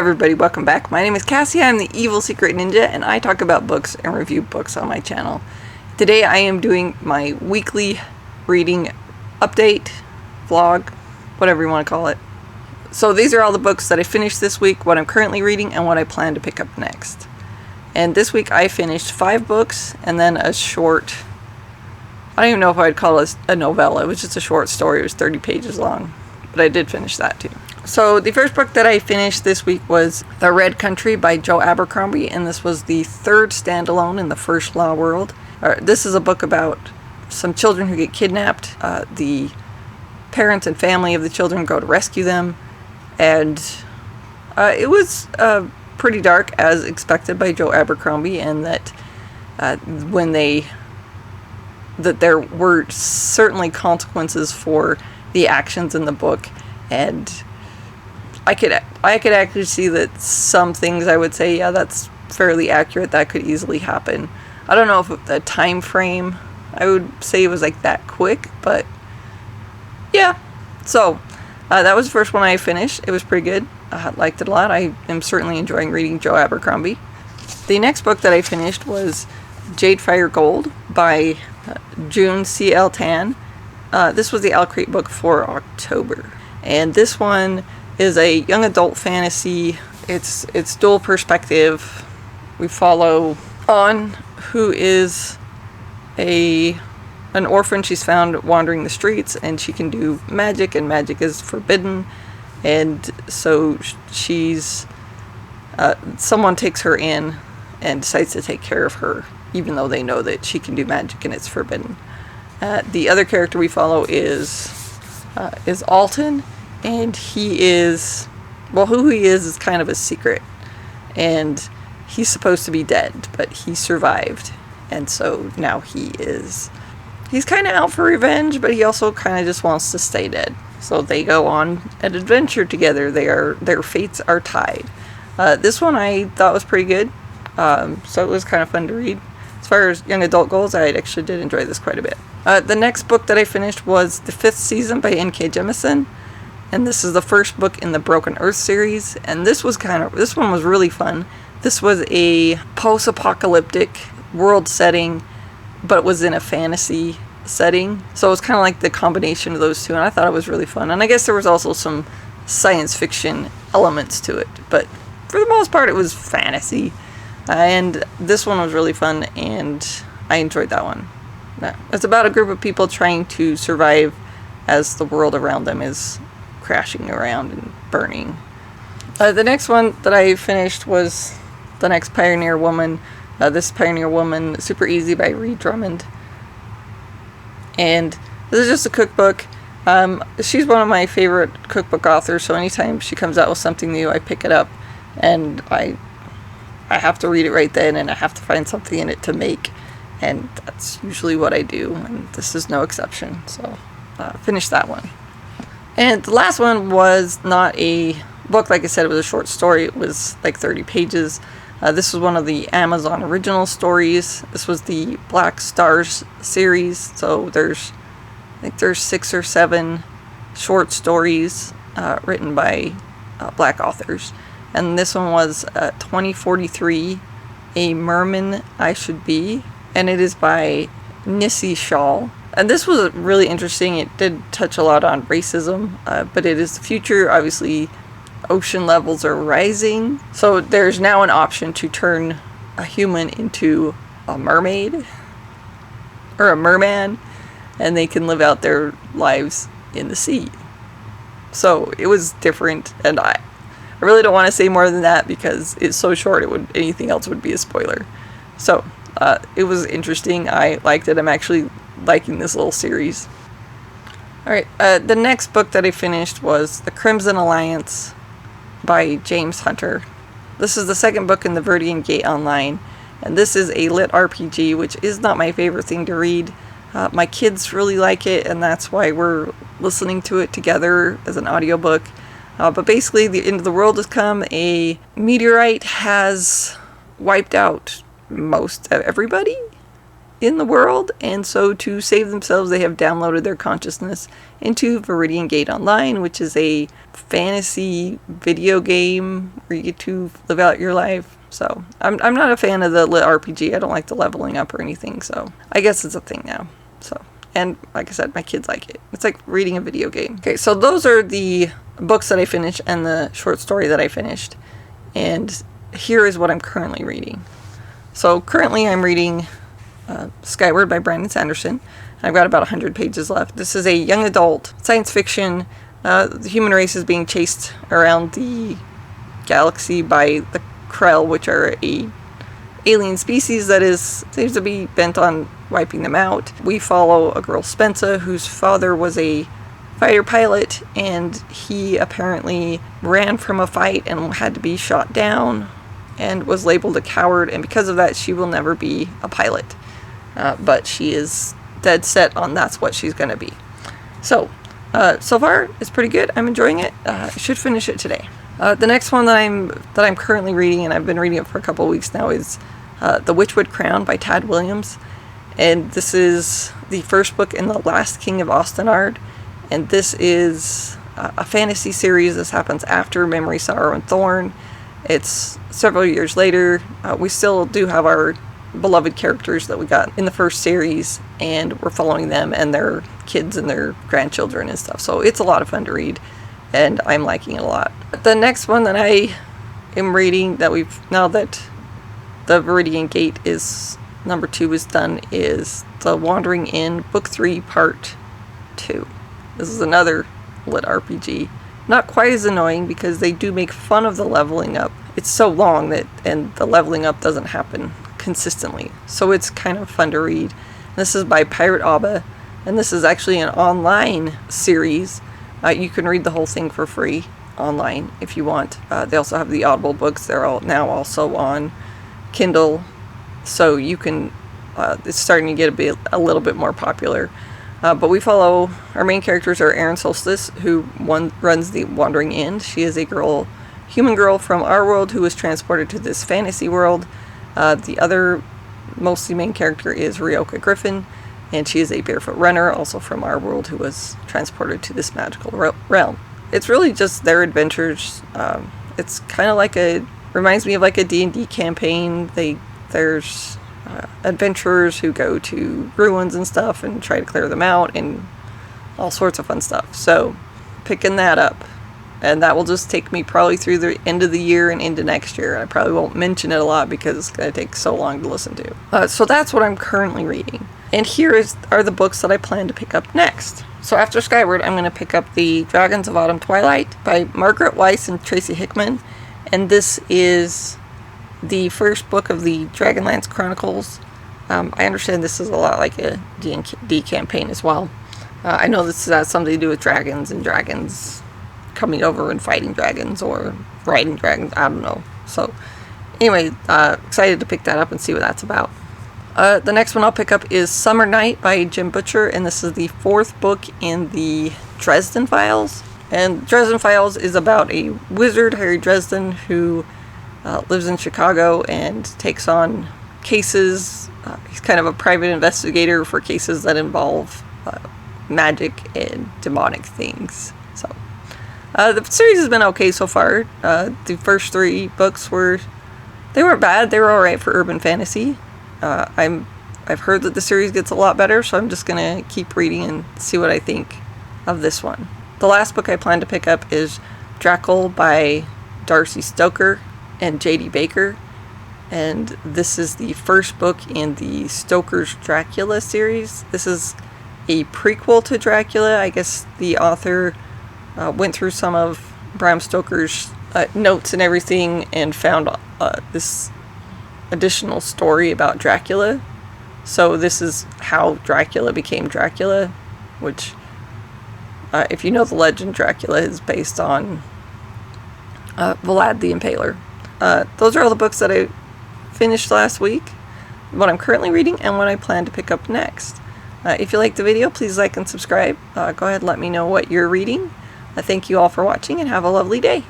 everybody, welcome back. My name is Cassie, I'm the Evil Secret Ninja, and I talk about books and review books on my channel. Today I am doing my weekly reading update, vlog, whatever you want to call it. So these are all the books that I finished this week, what I'm currently reading, and what I plan to pick up next. And this week I finished 5 books, and then a short, I don't even know if I'd call it a novella, it was just a short story, it was 30 pages long. But I did finish that too. So the first book that I finished this week was The Red Country by Joe Abercrombie, and this was the third standalone in the First Law world. This is a book about some children who get kidnapped. The parents and family of the children go to rescue them, and it was pretty dark as expected by Joe Abercrombie, and that there were certainly consequences for the actions in the book, and I could actually see that some things I would say, yeah, that's fairly accurate, that could easily happen. I don't know if the time frame I would say it was like that quick, but yeah. So that was the first one I finished. It was pretty good. I liked it a lot. I am certainly enjoying reading Joe Abercrombie. The next book that I finished was Jade Fire Gold by June C.L. Tan. This was the Owl Crate book for October, and this one is a young adult fantasy. It's dual perspective. We follow On, who is an orphan. She's found wandering the streets, and she can do magic, and magic is forbidden, and so she's someone takes her in and decides to take care of her, even though they know that she can do magic and it's forbidden. The other character we follow is Alton, and he is, well, who he is kind of a secret, and he's supposed to be dead, but he survived, and so now he's kind of out for revenge, but he also kind of just wants to stay dead. So they go on an adventure together. Their fates are tied. This one I thought was pretty good, so it was kind of fun to read. As far as young adult goals, I actually did enjoy this quite a bit. The next book that I finished was The Fifth Season by N.K. Jemisin, and this is the first book in the Broken Earth series, and this one was really fun. This was a post-apocalyptic world setting, but it was in a fantasy setting, so it was kind of like the combination of those two, and I thought it was really fun. And I guess there was also some science fiction elements to it, but for the most part it was fantasy. And this one was really fun, and I enjoyed that one. It's about a group of people trying to survive as the world around them is crashing around and burning. The next one that I finished was The Next Pioneer Woman. This Pioneer Woman, Super Easy by Drummond. And this is just a cookbook. She's one of my favorite cookbook authors, so anytime she comes out with something new, I pick it up, and I have to read it right then, and I have to find something in it to make, and that's usually what I do, and this is no exception. So finished that one. And the last one was not a book, like I said, it was a short story. It was like 30 pages. This was one of the Amazon original stories. This was the Black Stars series, so there's 6 or 7 short stories written by black authors. And this one was 2043, A Merman I Should Be, and it is by Nisi Shawl. And this was really interesting. It did touch a lot on racism, but it is the future. Obviously, ocean levels are rising, so there's now an option to turn a human into a mermaid or a merman, and they can live out their lives in the sea. So it was different, and I really don't want to say more than that because it's so short. Anything else would be a spoiler. So it was interesting. I liked it. I'm actually liking this little series. Alright, the next book that I finished was The Crimson Alliance by James Hunter. This is the second book in the Verdian Gate Online, and this is a lit RPG, which is not my favorite thing to read. My kids really like it, and that's why we're listening to it together as an audiobook. But basically, the end of the world has come. A meteorite has wiped out most of everybody in the world, and so to save themselves, they have downloaded their consciousness into Viridian Gate Online, which is a fantasy video game where you get to live out your life. So I'm not a fan of the lit RPG. I don't like the leveling up or anything, so I guess it's a thing now. So, and like I said, my kids like it. It's like reading a video game. Okay, so those are the books that I finished and the short story that I finished. And here is what I'm currently reading. So currently I'm reading Skyward by Brandon Sanderson. I've got about 100 pages left. This is a young adult science fiction. The human race is being chased around the galaxy by the Krell, which are a alien species that seems to be bent on wiping them out. We follow a girl, Spencer, whose father was a fighter pilot, and he apparently ran from a fight and had to be shot down and was labeled a coward, and because of that she will never be a pilot. But she is dead set on that's what she's going to be. So far it's pretty good. I'm enjoying it. I should finish it today. The next one that I'm currently reading, and I've been reading it for a couple of weeks now, is The Witchwood Crown by Tad Williams. And this is the first book in The Last King of Ostenard. And this is a fantasy series. This happens after Memory, Sorrow, and Thorn. It's several years later. We still do have our beloved characters that we got in the first series, and we're following them and their kids and their grandchildren and stuff. So it's a lot of fun to read, and I'm liking it a lot. The next one that I am reading now that the Viridian Gate is number 2 is done, is The Wandering Inn, Book 3, Part 2. This is another lit RPG. Not quite as annoying because they do make fun of the leveling up. It's so long and the leveling up doesn't happen consistently. So it's kind of fun to read. This is by Pirateaba, and this is actually an online series. You can read the whole thing for free online if you want. They also have the Audible books. They're all now also on Kindle, so you can. It's starting to get a little bit more popular. But we follow, our main characters are Erin Solstice, who runs the Wandering Inn. She is a human girl from our world who was transported to this fantasy world. The other mostly main character is Ryoka Griffin, and she is a barefoot runner, also from our world, who was transported to this magical realm. It's really just their adventures. It's kind of reminds me of like a D&D campaign. There's adventurers who go to ruins and stuff and try to clear them out and all sorts of fun stuff. So picking that up, and that will just take me probably through the end of the year and into next year. I probably won't mention it a lot because it's going to take so long to listen to. So that's what I'm currently reading, and here are the books that I plan to pick up next. So after Skyward, I'm going to pick up The Dragons of Autumn Twilight by Margert, Weis, and Tracy Hickman, and this is the first book of the Dragonlance Chronicles. I understand this is a lot like a D&D campaign as well. I know this has something to do with dragons and dragons coming over and fighting dragons or riding dragons. I don't know. So anyway, excited to pick that up and see what that's about. The next one I'll pick up is Summer Night by Jim Butcher, and this is the 4th book in the Dresden Files. And Dresden Files is about a wizard, Harry Dresden, who lives in Chicago and takes on cases. He's kind of a private investigator for cases that involve magic and demonic things. So the series has been okay so far. The first 3 books weren't bad. They were alright for urban fantasy. I've heard that the series gets a lot better, so I'm just gonna keep reading and see what I think of this one. The last book I plan to pick up is Dracul by Darce Stoker and Jade Baker, and this is the first book in the Stoker's Dracula series. This is a prequel to Dracula. I guess the author went through some of Bram Stoker's notes and everything and found this additional story about Dracula. So this is how Dracula became Dracula, which if you know the legend, Dracula is based on Vlad the Impaler. Those are all the books that I finished last week, what I'm currently reading, and what I plan to pick up next. If you liked the video, please like and subscribe. Go ahead and let me know what you're reading. Thank you all for watching, and have a lovely day.